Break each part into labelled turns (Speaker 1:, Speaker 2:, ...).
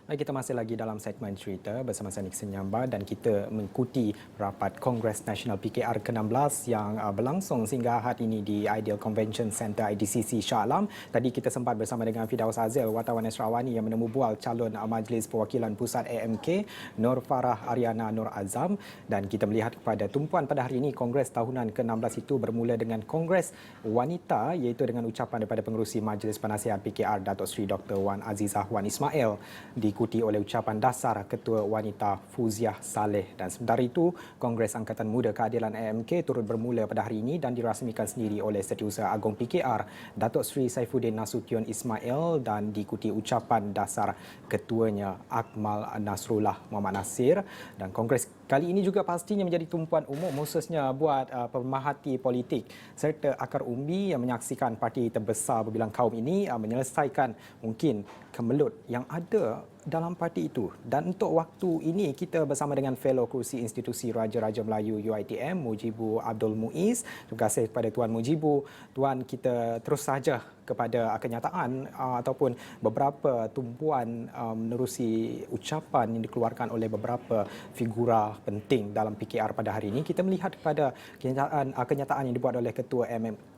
Speaker 1: Baik, kita masih lagi dalam segmen cerita bersama saya Nixon Nyamba dan kita mengikuti rapat Kongres Nasional PKR ke-16 yang berlangsung sehingga hari ini di Ideal Convention Centre IDCC Shah Alam. Tadi kita sempat bersama dengan Firdaus Azil, wartawan Esrawani yang menemu bual calon Majlis Perwakilan Pusat AMK, Nur Farah Ariana Nur Azam, dan kita melihat kepada tumpuan pada hari ini Kongres tahunan ke-16 itu bermula dengan Kongres Wanita iaitu dengan ucapan daripada pengerusi Majlis Penasihat PKR Datuk Seri Dr. Wan Azizah Wan Ismail, diikuti oleh ucapan dasar Ketua Wanita Fuziah Saleh. Dan sementara itu, Kongres Angkatan Muda Keadilan AMK turut bermula pada hari ini dan dirasmikan sendiri oleh Setiausaha Agong PKR Datuk Seri Saifuddin Nasution Ismail dan diikuti ucapan dasar Ketuanya Akmal Nasrullah Muhammad Nasir. Dan Kongres kali ini juga pastinya menjadi tumpuan umum khususnya buat pemerhati politik serta akar umbi yang menyaksikan parti terbesar berbilang kaum ini menyelesaikan mungkin kemelut yang ada dalam parti itu. Dan untuk waktu ini kita bersama dengan fellow kerusi Institusi Raja-Raja Melayu UiTM Mujibu Abdul Muiz. Terima kasih kepada Tuan Mujibu. Tuan, kita terus saja kepada kenyataan ataupun beberapa tumpuan menerusi ucapan yang dikeluarkan oleh beberapa figura penting dalam PKR pada hari ini. Kita melihat kepada kenyataan yang dibuat oleh Ketua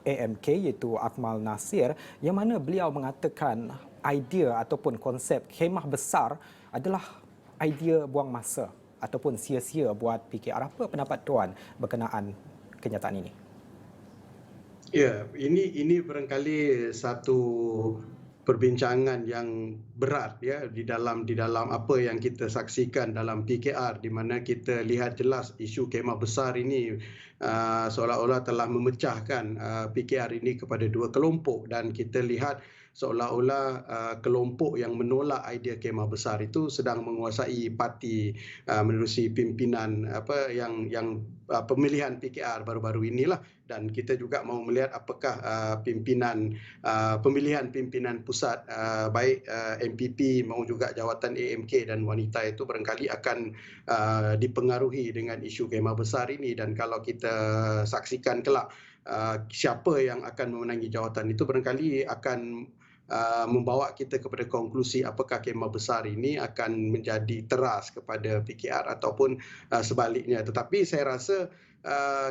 Speaker 1: AMK iaitu Akmal Nasir, yang mana beliau mengatakan idea ataupun konsep khemah besar adalah idea buang masa ataupun sia-sia buat PKR. Apa pendapat Tuan berkenaan kenyataan ini?
Speaker 2: Ya, ini barangkali satu perbincangan yang berat ya di dalam apa yang kita saksikan dalam PKR, di mana kita lihat jelas isu kemah besar ini seolah-olah telah memecahkan PKR ini kepada dua kelompok, dan kita lihat seolah-olah kelompok yang menolak idea kemah besar itu sedang menguasai parti menerusi pimpinan pemilihan PKR baru-baru inilah. Dan kita juga mau melihat apakah pemilihan pimpinan pusat baik MPP maupun juga jawatan AMK dan wanita itu barangkali akan dipengaruhi dengan isu kemah besar ini. Dan kalau kita saksikan kelak siapa yang akan memenangi jawatan itu, barangkali akan membawa kita kepada konklusi apakah kemah besar ini akan menjadi teras kepada PKR ataupun sebaliknya. Tetapi saya rasa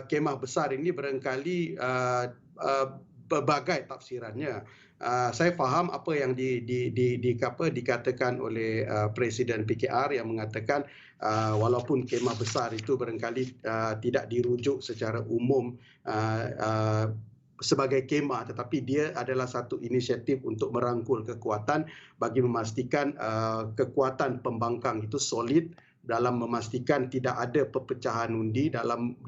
Speaker 2: kemah besar ini barangkali berbagai tafsirannya. Saya faham apa yang dikatakan oleh Presiden PKR yang mengatakan walaupun kemah besar itu barangkali tidak dirujuk secara umum sebagai kemah, tetapi dia adalah satu inisiatif untuk merangkul kekuatan bagi memastikan kekuatan pembangkang itu solid dalam memastikan tidak ada perpecahan undi dalam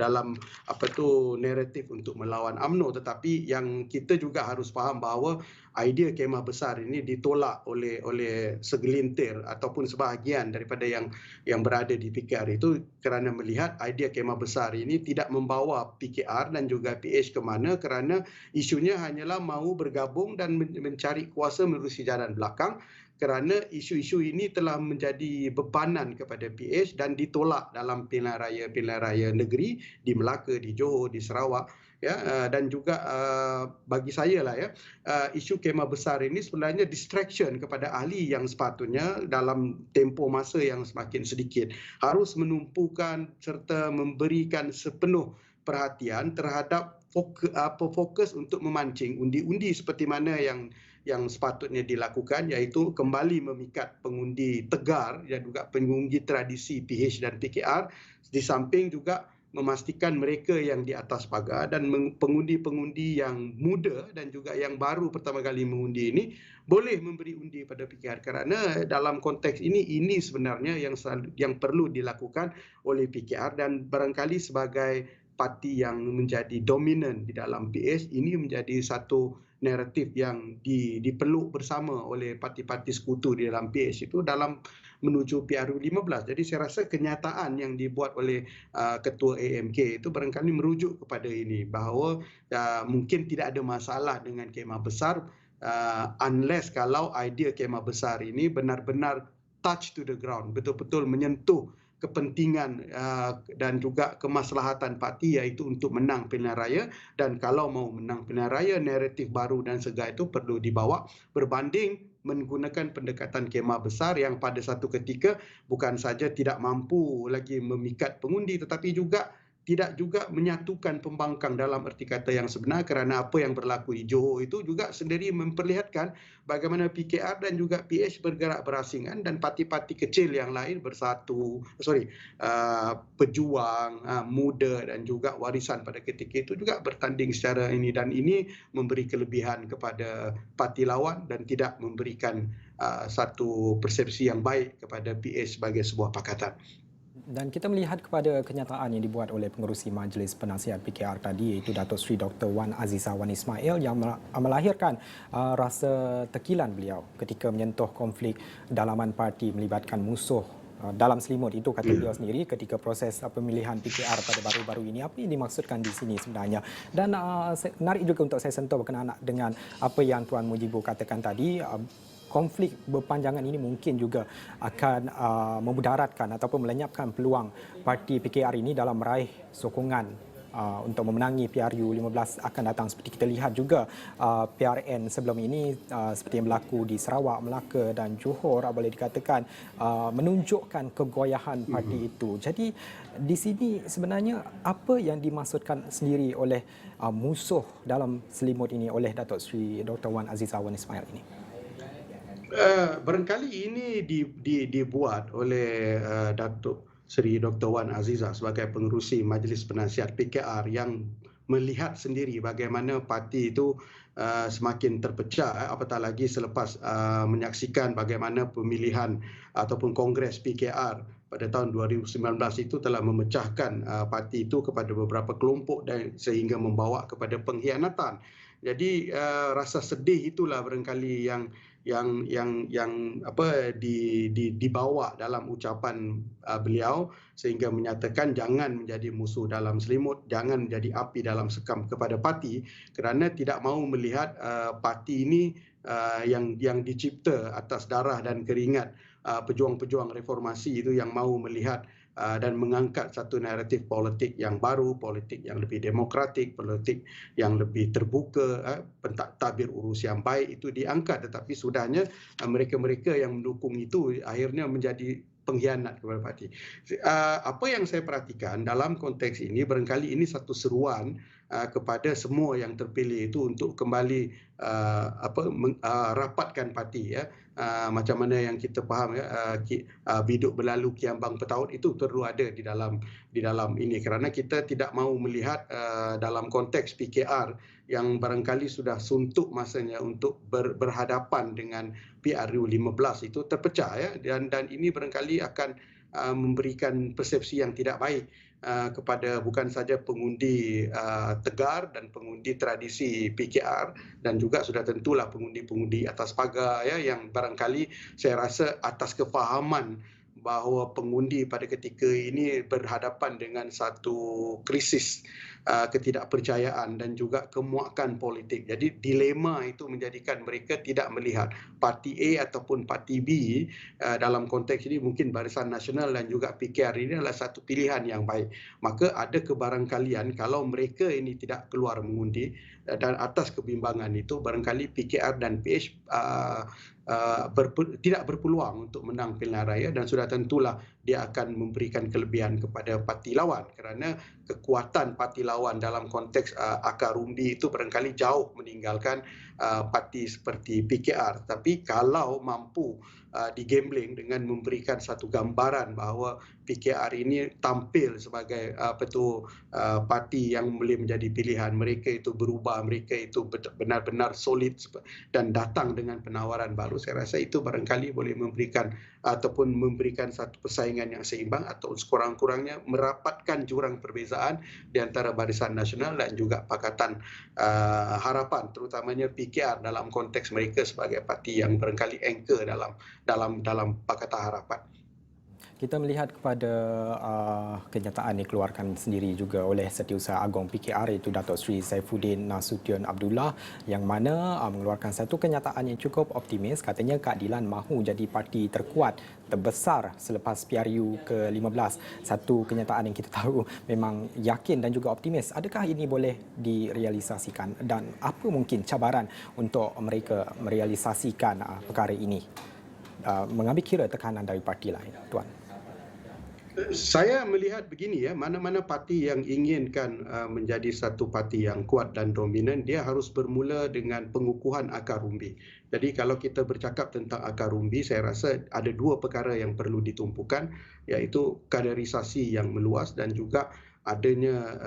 Speaker 2: naratif untuk melawan UMNO. Tetapi yang kita juga harus faham bahawa idea kemah besar ini ditolak oleh segelintir ataupun sebahagian daripada yang berada di PKR itu, kerana melihat idea kemah besar ini tidak membawa PKR dan juga PH ke mana, kerana isunya hanyalah mahu bergabung dan mencari kuasa menerusi jalan belakang, kerana isu-isu ini telah menjadi bebanan kepada PH dan ditolak dalam pilihan raya negeri di Melaka, di Johor, di Sarawak ya. Dan juga bagi saya lah ya, isu kemah besar ini sebenarnya distraction kepada ahli yang sepatutnya dalam tempoh masa yang semakin sedikit harus menumpukan serta memberikan sepenuh perhatian terhadap fokus untuk memancing undi-undi seperti mana yang sepatutnya dilakukan, iaitu kembali memikat pengundi tegar dan juga pengundi tradisi PH dan PKR, di samping juga memastikan mereka yang di atas pagar dan pengundi-pengundi yang muda dan juga yang baru pertama kali mengundi ini boleh memberi undi pada PKR, kerana dalam konteks ini sebenarnya yang perlu dilakukan oleh PKR. Dan barangkali sebagai parti yang menjadi dominan di dalam PH, ini menjadi satu naratif yang dipeluk bersama oleh parti-parti sekutu di dalam PH itu dalam menuju PRU15. Jadi saya rasa kenyataan yang dibuat oleh Ketua AMK itu barangkali merujuk kepada ini, bahawa mungkin tidak ada masalah dengan kemah besar unless kalau idea kemah besar ini benar-benar touch to the ground, betul-betul menyentuh kepentingan dan juga kemaslahatan parti, iaitu untuk menang pilihan raya. Dan kalau mau menang pilihan raya, naratif baru dan segar itu perlu dibawa berbanding menggunakan pendekatan kemah besar yang pada satu ketika bukan saja tidak mampu lagi memikat pengundi tetapi juga tidak juga menyatukan pembangkang dalam erti kata yang sebenar, kerana apa yang berlaku di Johor itu juga sendiri memperlihatkan bagaimana PKR dan juga PH bergerak berasingan dan parti-parti kecil yang lain bersatu, pejuang, muda dan juga warisan pada ketika itu juga bertanding secara ini, dan ini memberi kelebihan kepada parti lawan dan tidak memberikan satu persepsi yang baik kepada PH sebagai sebuah pakatan.
Speaker 1: Dan kita melihat kepada kenyataan yang dibuat oleh pengerusi Majlis Penasihat PKR tadi, iaitu Datuk Seri Dr. Wan Azizah Wan Ismail, yang melahirkan rasa tekilan beliau ketika menyentuh konflik dalaman parti melibatkan musuh dalam selimut. Itu kata beliau sendiri ketika proses pemilihan PKR pada baru-baru ini. Apa yang dimaksudkan di sini sebenarnya? Dan menarik juga untuk saya sentuh berkenaan dengan apa yang Tuan Mujibu katakan tadi. Konflik berpanjangan ini mungkin juga akan memudaratkan ataupun melenyapkan peluang parti PKR ini dalam meraih sokongan untuk memenangi PRU 15 akan datang. Seperti kita lihat juga PRN sebelum ini seperti yang berlaku di Sarawak, Melaka dan Johor boleh dikatakan menunjukkan kegoyahan parti itu. Jadi di sini sebenarnya apa yang dimaksudkan sendiri oleh musuh dalam selimut ini oleh Datuk Seri Dr. Wan Azizah Wan Ismail ini?
Speaker 2: Barangkali ini dibuat oleh Datuk Seri Dr. Wan Azizah sebagai pengerusi Majlis Penasihat PKR yang melihat sendiri bagaimana parti itu semakin terpecah, apatah lagi selepas menyaksikan bagaimana pemilihan ataupun Kongres PKR pada tahun 2019 itu telah memecahkan parti itu kepada beberapa kelompok dan sehingga membawa kepada pengkhianatan. Jadi rasa sedih itulah barangkali yang dibawa dalam ucapan beliau, sehingga menyatakan jangan menjadi musuh dalam selimut, jangan menjadi api dalam sekam kepada parti, kerana tidak mahu melihat parti ini yang dicipta atas darah dan keringat pejuang-pejuang reformasi itu yang mahu melihat dan mengangkat satu naratif politik yang baru, politik yang lebih demokratik, politik yang lebih terbuka, pentadbir urus yang baik itu diangkat, tetapi sudahnya mereka-mereka yang mendukung itu akhirnya menjadi pengkhianat kepada parti. Apa yang saya perhatikan dalam konteks ini, barangkali ini satu seruan kepada semua yang terpilih itu untuk kembali rapatkan parti, ya. Macam mana yang kita faham, ya, biduk berlalu kiambang petaut itu perlu ada di dalam ini, kerana kita tidak mahu melihat dalam konteks PKR yang barangkali sudah suntuk masanya untuk berhadapan dengan PRU 15 itu terpecah, ya, dan ini barangkali akan memberikan persepsi yang tidak baik kepada bukan saja pengundi tegar dan pengundi tradisi PKR, dan juga sudah tentulah pengundi-pengundi atas pagar, ya, yang barangkali saya rasa atas kefahaman bahawa pengundi pada ketika ini berhadapan dengan satu krisis ketidakpercayaan dan juga kemuakan politik. Jadi dilema itu menjadikan mereka tidak melihat parti A ataupun parti B dalam konteks ini mungkin Barisan Nasional dan juga PKR ini adalah satu pilihan yang baik. Maka ada kebarangkalian kalau mereka ini tidak keluar mengundi dan atas kebimbangan itu barangkali PKR dan PH tidak berpeluang untuk menang pilihan raya, dan sudah tentulah dia akan memberikan kelebihan kepada parti lawan, kerana kekuatan parti lawan dalam konteks akar umbi itu barangkali jauh meninggalkan parti seperti PKR. Tapi kalau mampu digambling dengan memberikan satu gambaran bahawa PKR ini tampil sebagai parti yang boleh menjadi pilihan, mereka itu berubah, mereka itu benar-benar solid dan datang dengan penawaran baru, saya rasa itu barangkali boleh memberikan satu persaingan yang seimbang, atau sekurang-kurangnya merapatkan jurang perbezaan di antara Barisan Nasional dan juga Pakatan Harapan, terutamanya PKR dalam konteks mereka sebagai parti yang barangkali anchor dalam Pakatan Harapan.
Speaker 1: Kita melihat kepada kenyataan dikeluarkan sendiri juga oleh Setiausaha Agong PKR iaitu Datuk Seri Saifuddin Nasution Abdullah yang mana mengeluarkan satu kenyataan yang cukup optimis, katanya keadilan mahu jadi parti terkuat terbesar selepas PRU ke-15. Satu kenyataan yang kita tahu memang yakin dan juga optimis. Adakah ini boleh direalisasikan dan apa mungkin cabaran untuk mereka merealisasikan perkara ini? Mengambil kira tekanan dari parti lain, Tuan.
Speaker 2: Saya melihat begini ya, mana-mana parti yang inginkan menjadi satu parti yang kuat dan dominan, dia harus bermula dengan pengukuhan akar umbi. Jadi kalau kita bercakap tentang akar umbi, saya rasa ada dua perkara yang perlu ditumpukan, iaitu kaderisasi yang meluas dan juga adanya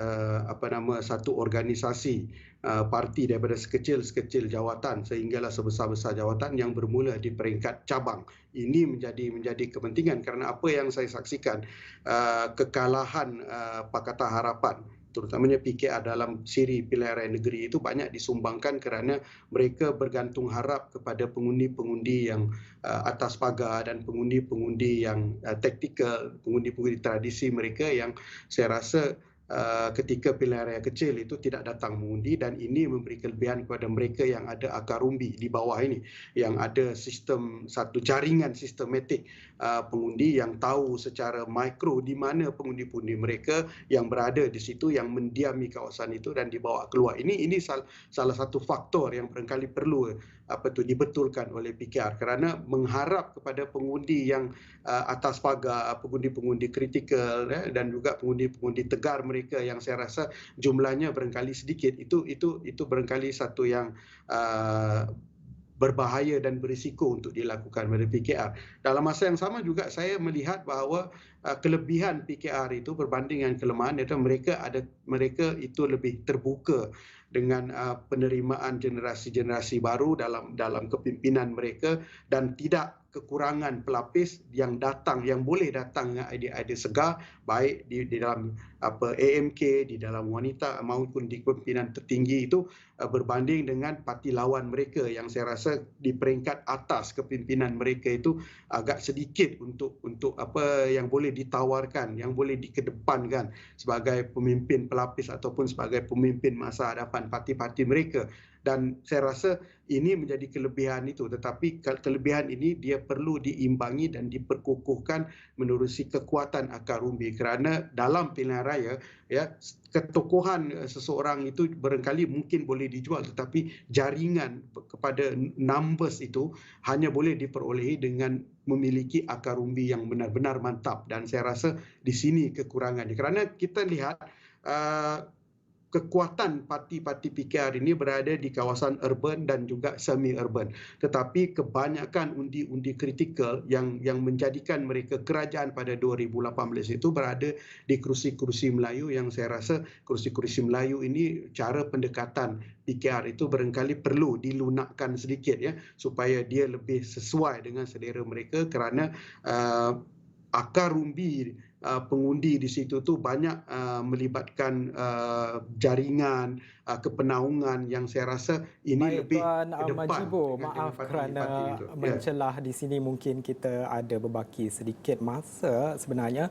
Speaker 2: satu organisasi parti daripada sekecil-sekecil jawatan sehinggalah sebesar-besar jawatan yang bermula di peringkat cabang. Ini menjadi kepentingan kerana apa yang saya saksikan, kekalahan Pakatan Harapan terutamanya PKR dalam siri pilihan raya negeri itu banyak disumbangkan kerana mereka bergantung harap kepada pengundi-pengundi yang atas pagar dan pengundi-pengundi yang taktikal, pengundi-pengundi tradisi mereka yang saya rasa ketika pilihan raya kecil itu tidak datang mengundi, dan ini memberi kelebihan kepada mereka yang ada akar umbi di bawah ini, yang ada sistem satu jaringan sistematik pengundi yang tahu secara mikro di mana pengundi-pengundi mereka yang berada di situ, yang mendiami kawasan itu dan dibawa keluar. Ini salah satu faktor yang barangkali perlu dibetulkan oleh PKR kerana mengharap kepada pengundi yang atas pagar, pengundi-pengundi kritikal dan juga pengundi-pengundi tegar mereka yang saya rasa jumlahnya barangkali sedikit, itu barangkali satu yang berbahaya dan berisiko untuk dilakukan oleh PKR. Dalam masa yang sama juga saya melihat bahawa kelebihan PKR itu berbanding dengan kelemahan, iaitu mereka itu lebih terbuka dengan penerimaan generasi-generasi baru dalam kepimpinan mereka dan tidak kekurangan pelapis yang boleh datang dengan idea-idea segar, baik di dalam AMK, di dalam wanita maupun di kepimpinan tertinggi itu, berbanding dengan parti lawan mereka yang saya rasa di peringkat atas kepimpinan mereka itu agak sedikit untuk apa yang boleh ditawarkan, yang boleh dikedepankan sebagai pemimpin pelapis ataupun sebagai pemimpin masa hadapan parti-parti mereka. Dan saya rasa ini menjadi kelebihan itu, tetapi kelebihan ini dia perlu diimbangi dan diperkukuhkan menerusi kekuatan akar umbi, kerana dalam pilihan raya ketokohan seseorang itu barangkali mungkin boleh dijual, tetapi jaringan kepada numbers itu hanya boleh diperolehi dengan memiliki akar umbi yang benar-benar mantap, dan saya rasa di sini kekurangannya, kerana kita lihat kekuatan parti-parti PKR ini berada di kawasan urban dan juga semi-urban. Tetapi kebanyakan undi-undi kritikal yang menjadikan mereka kerajaan pada 2018 itu berada di kerusi-kerusi Melayu, yang saya rasa kerusi-kerusi Melayu ini cara pendekatan PKR itu barangkali perlu dilunakkan sedikit ya, supaya dia lebih sesuai dengan selera mereka, kerana akar umbi pengundi di situ tu banyak melibatkan jaringan kepenaungan yang saya rasa ini lebih
Speaker 1: Tuan
Speaker 2: ke depan.
Speaker 1: Majibo, maaf kerana mencelah di sini, mungkin kita ada berbaki sedikit masa sebenarnya.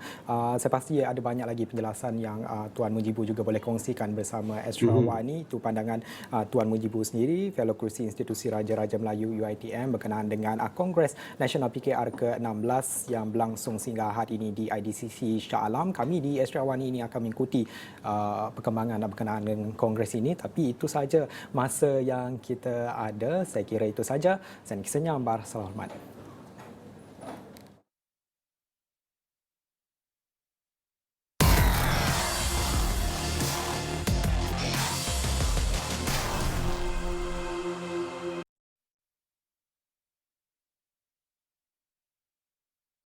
Speaker 1: Saya pasti ada banyak lagi penjelasan yang Tuan Mujibu juga boleh kongsikan bersama Astro Awani. Itu pandangan Tuan Mujibu sendiri, fellow kerusi Institusi Raja-Raja Melayu UiTM berkenaan dengan Kongres Nasional PKR ke-16 yang berlangsung sehingga hari ini di IDCC Shah Alam. Kami di Astro Awani ini akan mengikuti perkembangan berkenaan dengan kongres ini, tapi itu saja masa yang kita ada. Saya kira itu saja. Saya Nikki Senyam, Bar Salam Hormat.